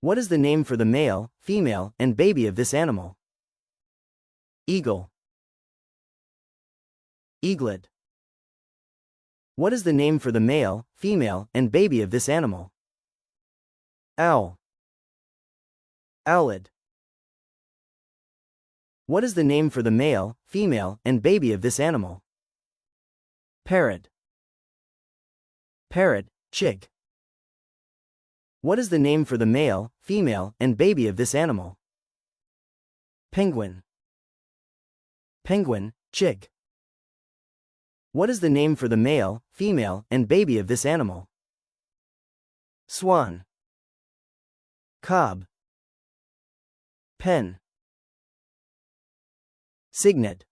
What is the name for the male, female, and baby of this animal? Eagle. Eaglet. What is the name for the male, female, and baby of this animal? Owl. Owlet. What is the name for the male, female, and baby of this animal? Parrot. Parrot, chick. What is the name for the male, female, and baby of this animal? Penguin. Penguin, chick. What is the name for the male, female, and baby of this animal? Swan. Cob. Pen. Cygnet.